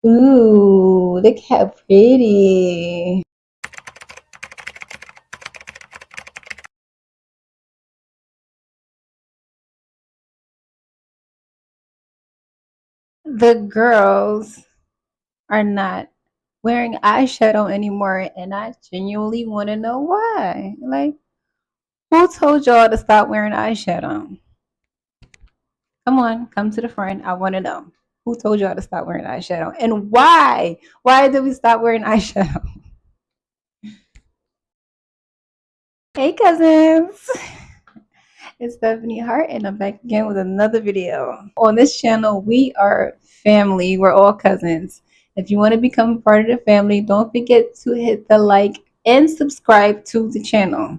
Ooh, look how pretty. The girls are not wearing eyeshadow anymore, and I genuinely want to know why. Like, who told y'all to stop wearing eyeshadow? Come on, come to the front. I want to know. Who told y'all to stop wearing eyeshadow? And why? Why did we stop wearing eyeshadow? Hey, cousins. It's Stephanie Hart, and I'm back again with another video. On this channel, we are family. We're all cousins. If you want to become a part of the family, don't forget to hit the like and subscribe to the channel.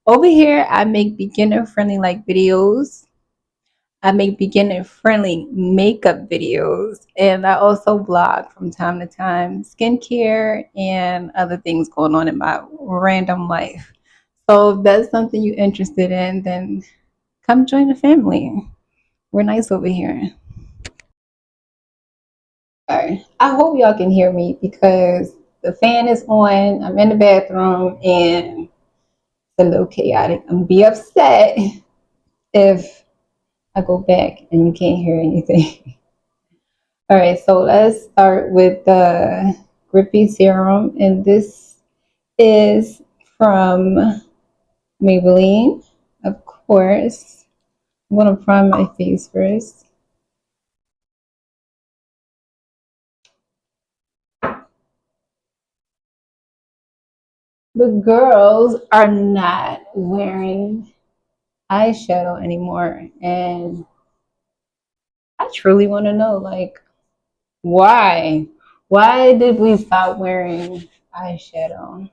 Over here, I make beginner-friendly videos. I make beginner-friendly makeup videos, and I also vlog from time to time, skincare and other things going on in my random life. So if that's something you're interested in, then come join the family. We're nice over here. All right. I hope y'all can hear me because the fan is on. I'm in the bathroom and it's a little chaotic. I'm gonna be upset if I go back and you can't hear anything. All right, so let's start with the Grippy Serum, and this is from Maybelline, of course. I'm gonna prime my face first. The girls are not wearing eyeshadow anymore, and I truly want to know, like, why? Why did we stop wearing eyeshadow?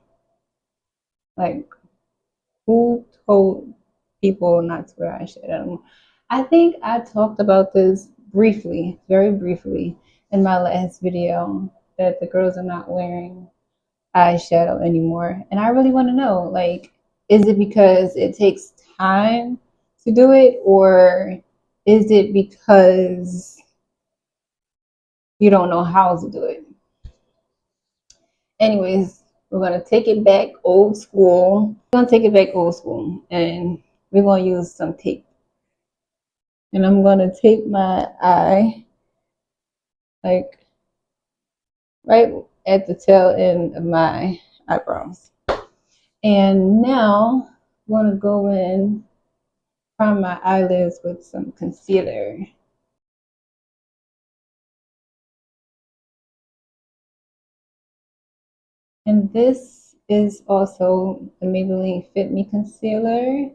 Like, who told people not to wear eyeshadow? I think I talked about this briefly, very briefly, in my last video that the girls are not wearing eyeshadow anymore. And I really want to know, like, is it because it takes time to do it, or is it because you don't know how to do it? Anyways, we're gonna take it back old school. We're gonna take it back old school, and we're gonna use some tape. And I'm gonna tape my eye, like right at the tail end of my eyebrows. And now I'm gonna go in, prime my eyelids with some concealer. And this is also the Maybelline Fit Me Concealer.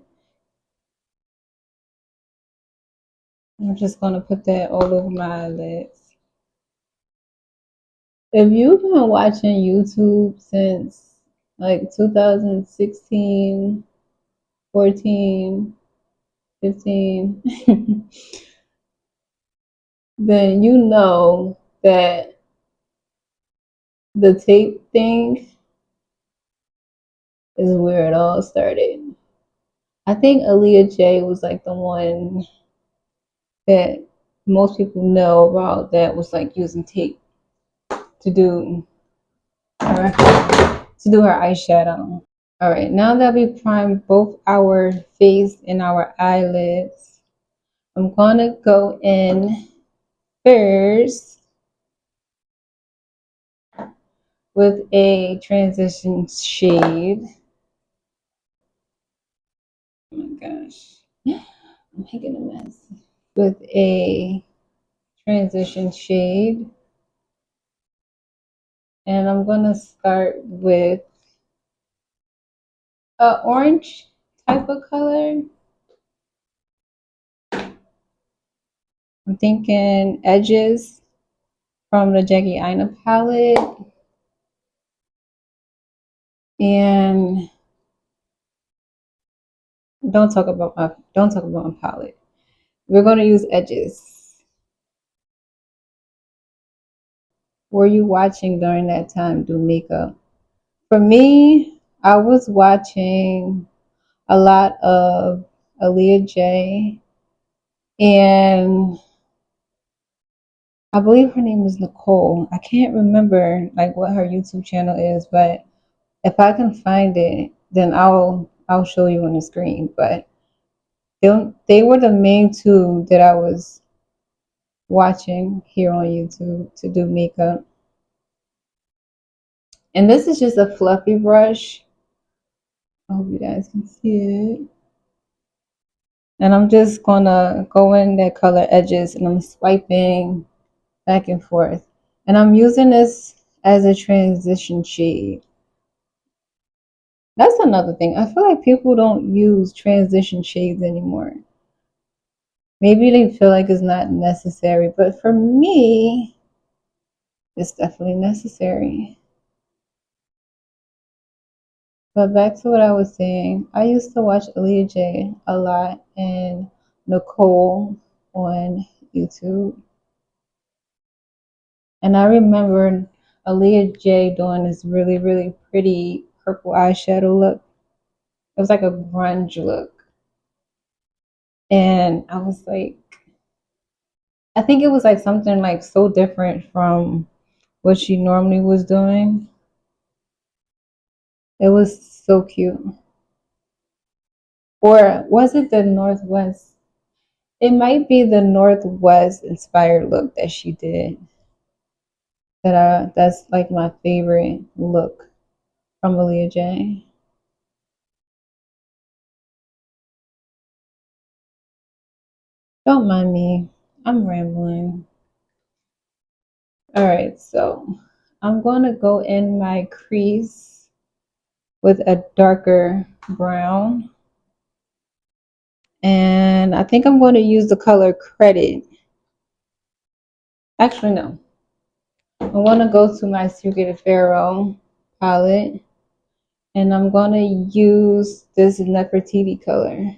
I'm just gonna put that all over my eyelids. If you've been watching YouTube since like 2016, 14, 15, then you know that the tape thing is where it all started. I think Aaliyah J was like the one that most people know about that was like using tape to do her eyeshadow. All right, now that we primed both our face and our eyelids, I'm gonna go in first with a transition shade. Oh my gosh, I'm making a mess. With a transition shade, and I'm gonna start with a orange type of color. I'm thinking Edges from the Jackie Aina palette, and don't talk about my palette. We're gonna use Edges. Were you watching during that time do makeup? For me, I was watching a lot of Aaliyah J, and I believe her name is Nicole. I can't remember like what her YouTube channel is, but if I can find it, then I'll show you on the screen. But they were the main two that I was watching here on YouTube to do makeup. And this is just a fluffy brush. I hope you guys can see it. And I'm just gonna go in that color edges and I'm swiping back and forth. And I'm using this as a transition shade. That's another thing. I feel like people don't use transition shades anymore. Maybe they feel like it's not necessary, but for me, it's definitely necessary. But back to what I was saying, I used to watch Aaliyah J a lot and Nicole on YouTube. And I remember Aaliyah J doing this really, really pretty purple eyeshadow look. It was like a grunge look. And I was like, I think it was like something like so different from what she normally was doing. It was so cute. Or was it the Northwest? It might be the Northwest inspired look that she did. That's like my favorite look from Aaliyah J. Don't mind me. I'm rambling. All right, so I'm going to go in my crease with a darker brown. And I think I'm going to use the color Credit. Actually, no. I want to go to my Secret Pharaoh palette. And I'm going to use this Nefertiti color.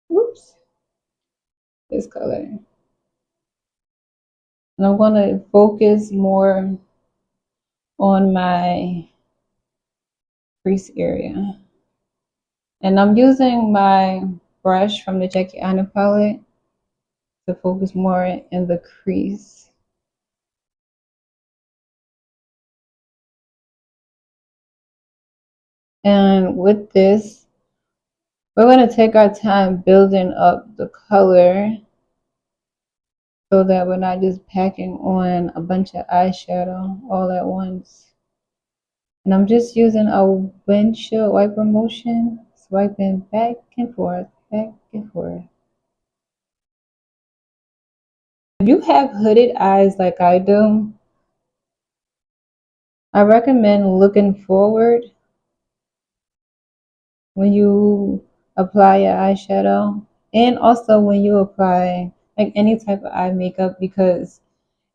Whoops. This color. And I'm going to focus more on my crease area. And I'm using my brush from the Jackie Aina palette to focus more in the crease. And with this, we're going to take our time building up the color so that we're not just packing on a bunch of eyeshadow all at once. And I'm just using a windshield wiper motion, swiping back and forth, back and forth. If you have hooded eyes like I do, I recommend looking forward when you apply your eyeshadow and also when you apply like any type of eye makeup, because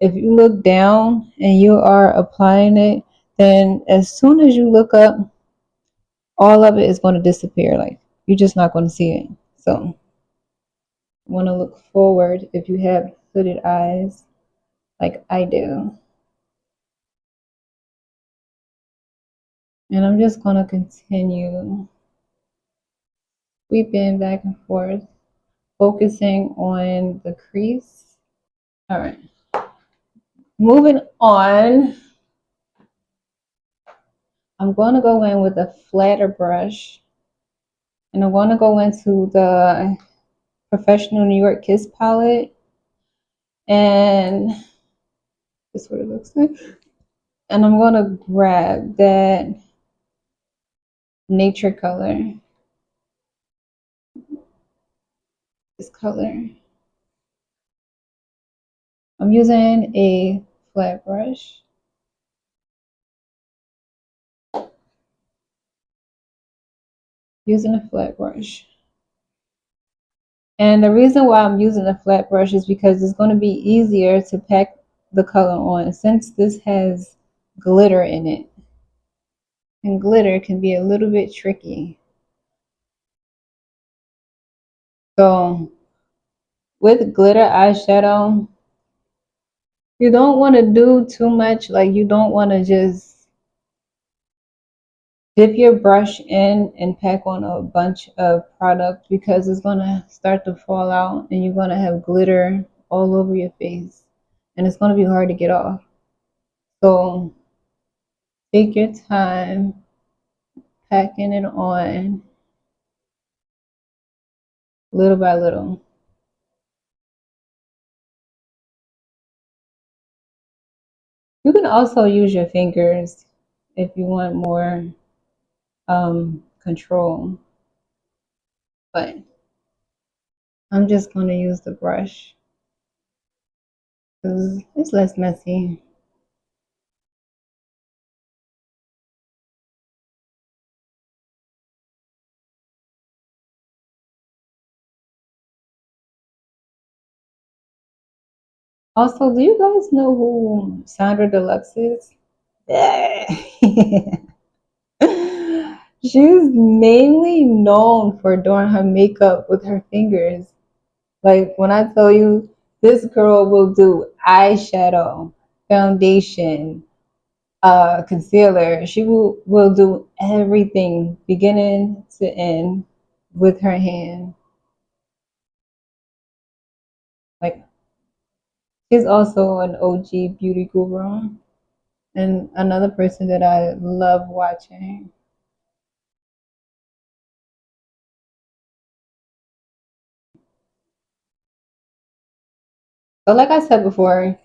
if you look down and you are applying it, then as soon as you look up, all of it is going to disappear. Like you're just not going to see it. So you want to look forward if you have hooded eyes like I do. And I'm just going to continue sweeping back and forth, focusing on the crease. All right. Moving on, I'm going to go in with a flatter brush. And I'm going to go into the Professional New York Kiss palette. And this is what it looks like. And I'm going to grab that nature color. This color. I'm using a flat brush. Using a flat brush. And the reason why I'm using a flat brush is because it's going to be easier to pack the color on since this has glitter in it. And glitter can be a little bit tricky. So with glitter eyeshadow, you don't want to do too much. Like you don't want to just Dip your brush in and pack on a bunch of product because it's gonna start to fall out and you're gonna have glitter all over your face and it's gonna be hard to get off. So take your time packing it on little by little. You can also use your fingers if you want more control, but I'm just gonna use the brush because it's less messy. Also, do you guys know who Sandra Deluxe is? Yeah. She's mainly known for doing her makeup with her fingers. Like when I tell you this girl will do eyeshadow, foundation, concealer, she will do everything beginning to end with her hand. Like she's also an OG beauty guru and another person that I love watching. But like I said before,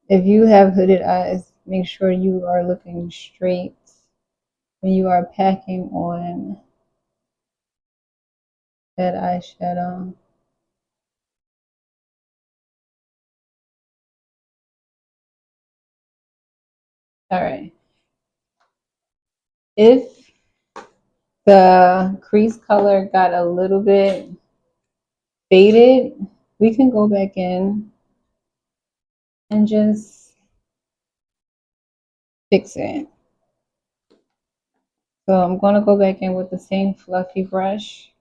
if you have hooded eyes, make sure you are looking straight when you are packing on that eyeshadow. All right. If the crease color got a little bit faded, we can go back in and just fix it. So I'm going to go back in with the same fluffy brush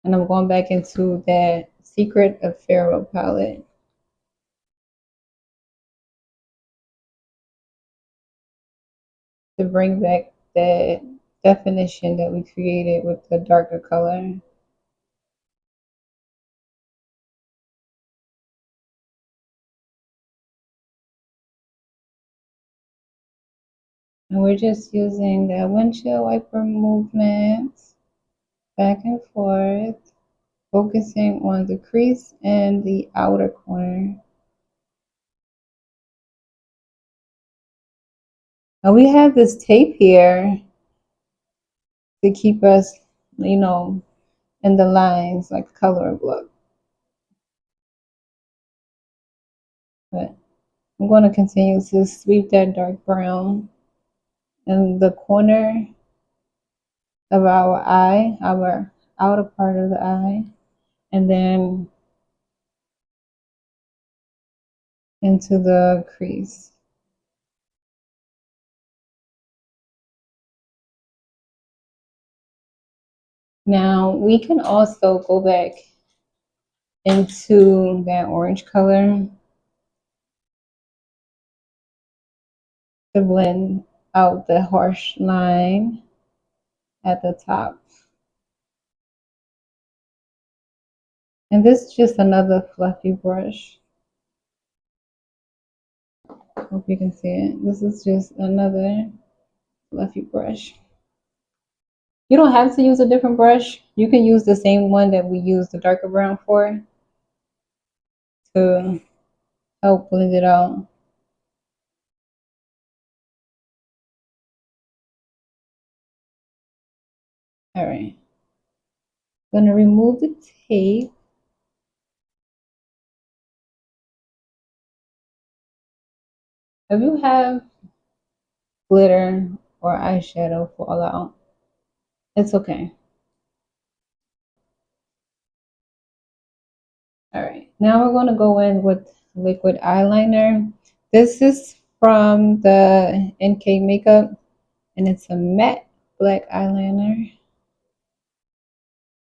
and I'm going back into that Secret of Pharaoh palette to bring back that definition that we created with the darker color. And we're just using that windshield wiper movement back and forth, focusing on the crease and the outer corner. Now we have this tape here to keep us, in the lines like color look. But I'm going to continue to sweep that dark brown in the corner of our eye, our outer part of the eye, and then into the crease. Now we can also go back into that orange color to blend out the harsh line at the top. And this is just another fluffy brush. Hope you can see it. This is just another fluffy brush. You don't have to use a different brush. You can use the same one that we use the darker brown for to help blend it out. All right. I'm gonna remove the tape. If you have glitter or eyeshadow fall out, it's okay. All right, now we're going to go in with liquid eyeliner. This is from the NK Makeup, and it's a matte black eyeliner.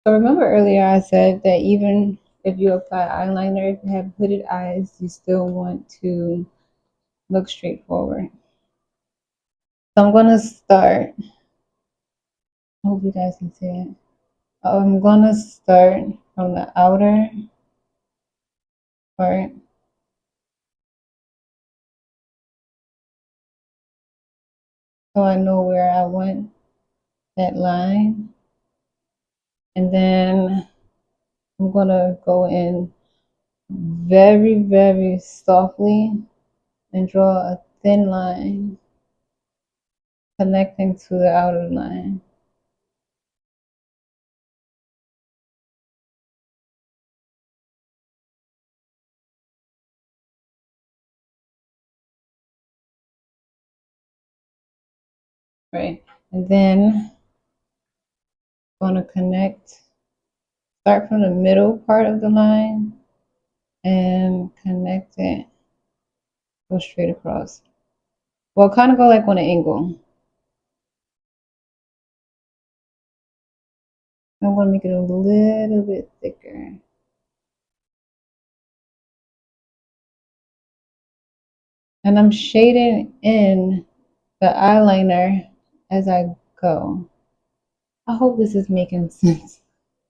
So remember earlier I said that even if you apply eyeliner, if you have hooded eyes, you still want to look straightforward. So I'm gonna start. I hope you guys can see it. I'm gonna start from the outer part, so I know where I want that line. And then I'm gonna go in very, very softly and draw a thin line connecting to the outer line. Right? And then I'm gonna start from the middle part of the line and connect it, go straight across. Well, kind of go like on an angle. I'm gonna make it a little bit thicker. And I'm shading in the eyeliner as I go. I hope this is making sense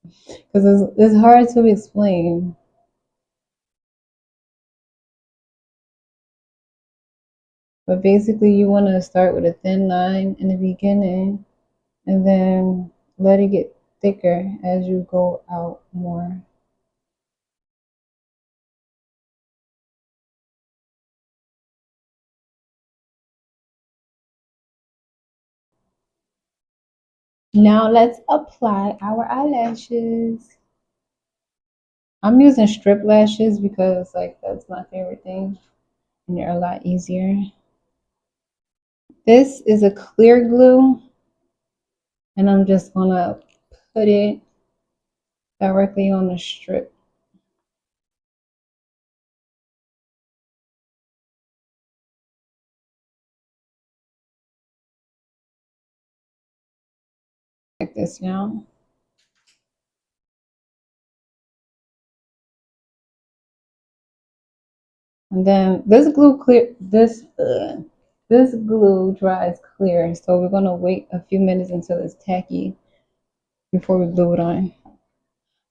because it's hard to explain. But basically, you want to start with a thin line in the beginning and then let it get thicker as you go out more. Now let's apply our eyelashes. I'm using strip lashes because like that's my favorite thing and they're a lot easier. This is a clear glue and I'm just gonna put it directly on the strip. Like this now. And then this glue dries clear, so we're gonna wait a few minutes until it's tacky before we glue it on.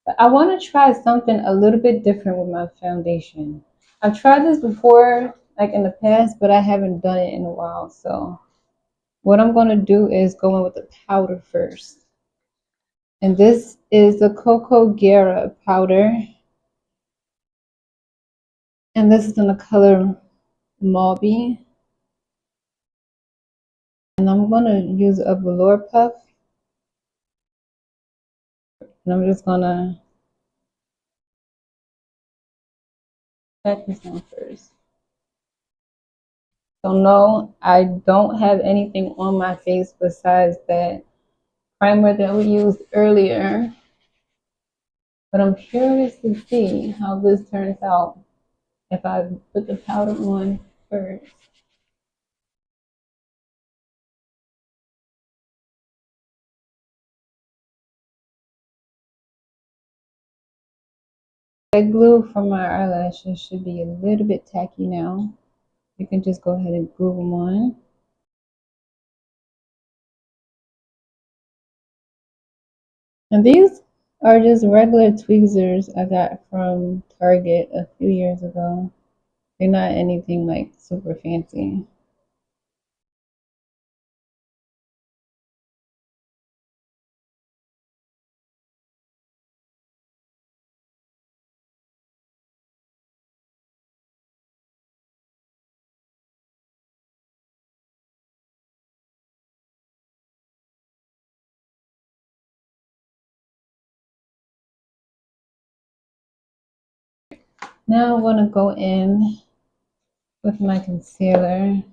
But I want to try something a little bit different with my foundation. I've tried this before, like in the past, but I haven't done it in a while. So what I'm gonna do is go in with the powder first. And this is the Coco Guerra powder. And this is in the color Mauve. And I'm gonna use a velour puff. And I'm just gonna pat this on first. So no, I don't have anything on my face besides that primer that we used earlier. But I'm curious to see how this turns out if I put the powder on first. That glue from my eyelashes should be a little bit tacky now. You can just go ahead and glue them on. And these are just regular tweezers I got from Target a few years ago. They're not anything like super fancy. Now I'm going to go in with my concealer.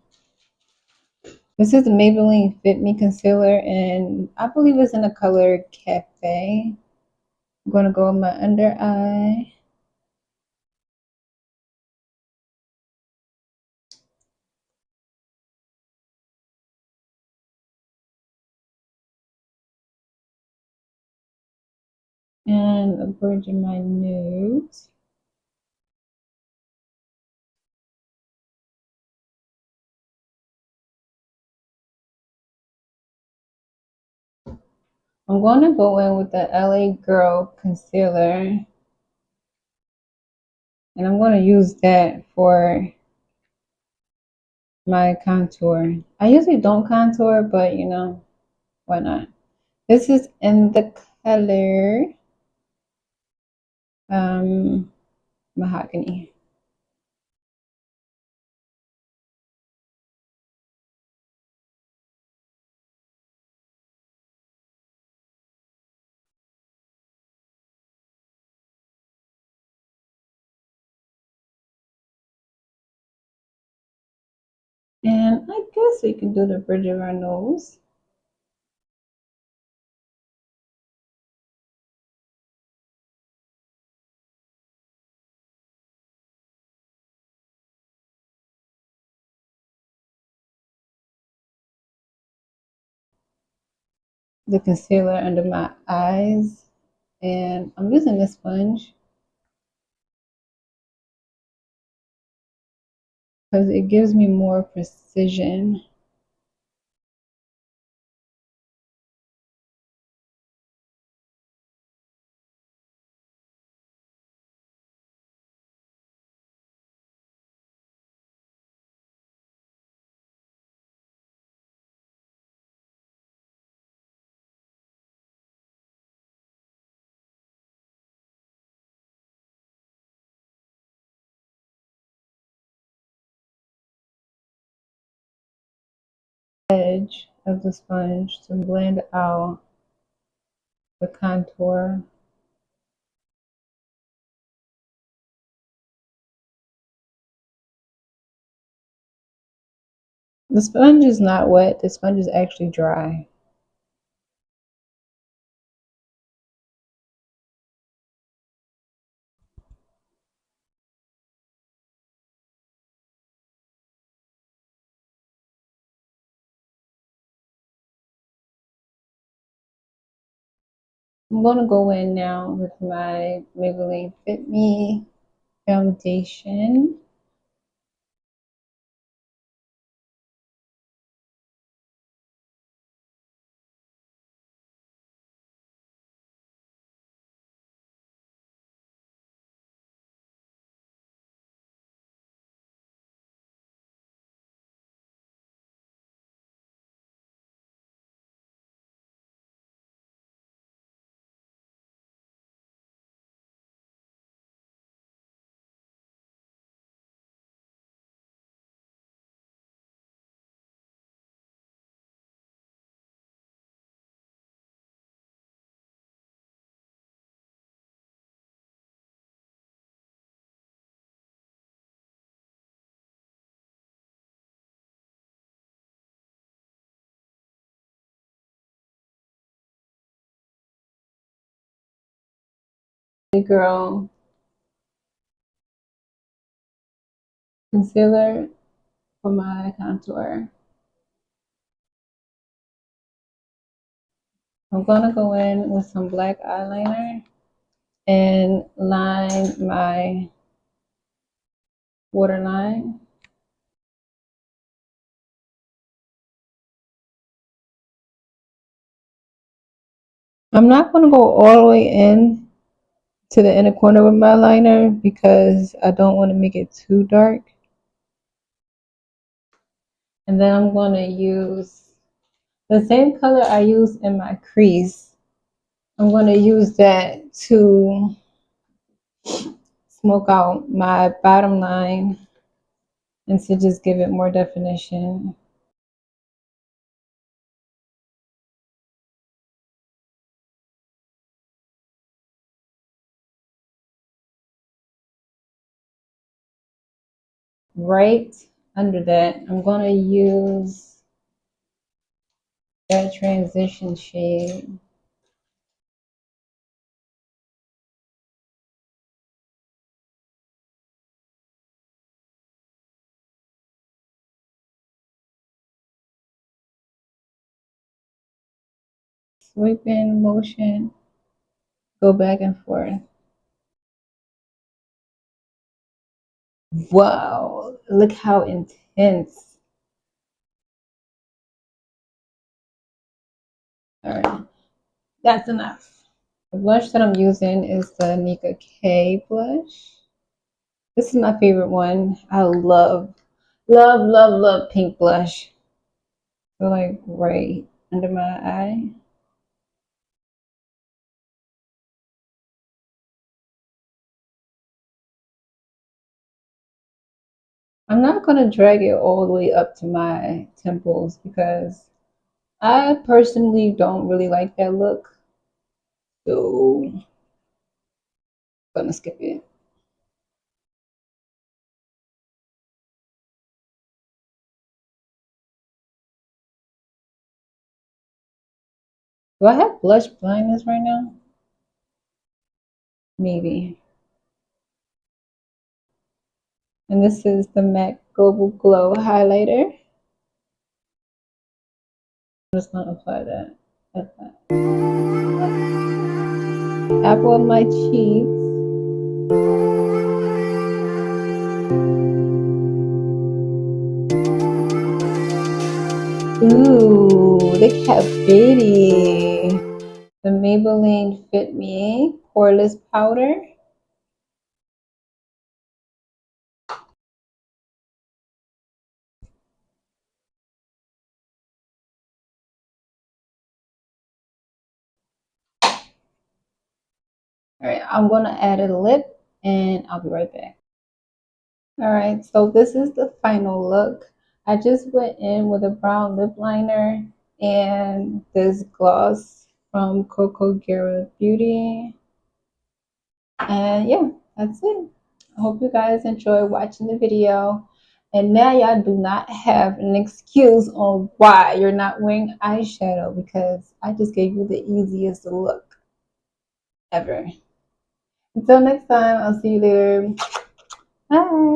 This is the Maybelline Fit Me concealer, and I believe it's in the color Cafe. I'm going to go in my under eye. And a bridge of my nose. I'm going to go in with the LA Girl concealer, and I'm going to use that for my contour. I usually don't contour, but you know, why not? This is in the color mahogany. And I guess we can do the bridge of our nose. The concealer under my eyes. And I'm using this sponge because it gives me more precision. Edge of the sponge to blend out the contour. The sponge is not wet, the sponge is actually dry. I'm gonna go in now with my Maybelline Fit Me foundation. The Girl concealer for my contour. I'm gonna go in with some black eyeliner and line my waterline. I'm not gonna go all the way in to the inner corner with my liner because I don't want to make it too dark. And then I'm gonna use the same color I use in my crease. I'm gonna use that to smoke out my bottom line and to just give it more definition. Right under that, I'm gonna use that transition shade. Sweeping motion, go back and forth. Wow, look how intense. All right. That's enough. The blush that I'm using is the Nika K blush. This is my favorite one. I love pink blush. So like right under my eye. I'm not gonna drag it all the way up to my temples because I personally don't really like that look. So I'm gonna skip it. Do I have blush blindness right now? Maybe. And this is the MAC Global Glow highlighter. I'm just gonna apply that at the apple of my cheeks. Ooh, look how pretty. The Maybelline Fit Me Poreless Powder. All right, I'm gonna add a lip and I'll be right back. All right, so this is the final look. I just went in with a brown lip liner and this gloss from Coco Guerra Beauty. And yeah, that's it. I hope you guys enjoy watching the video. And now y'all do not have an excuse on why you're not wearing eyeshadow because I just gave you the easiest look ever. Until next time, I'll see you later. Bye.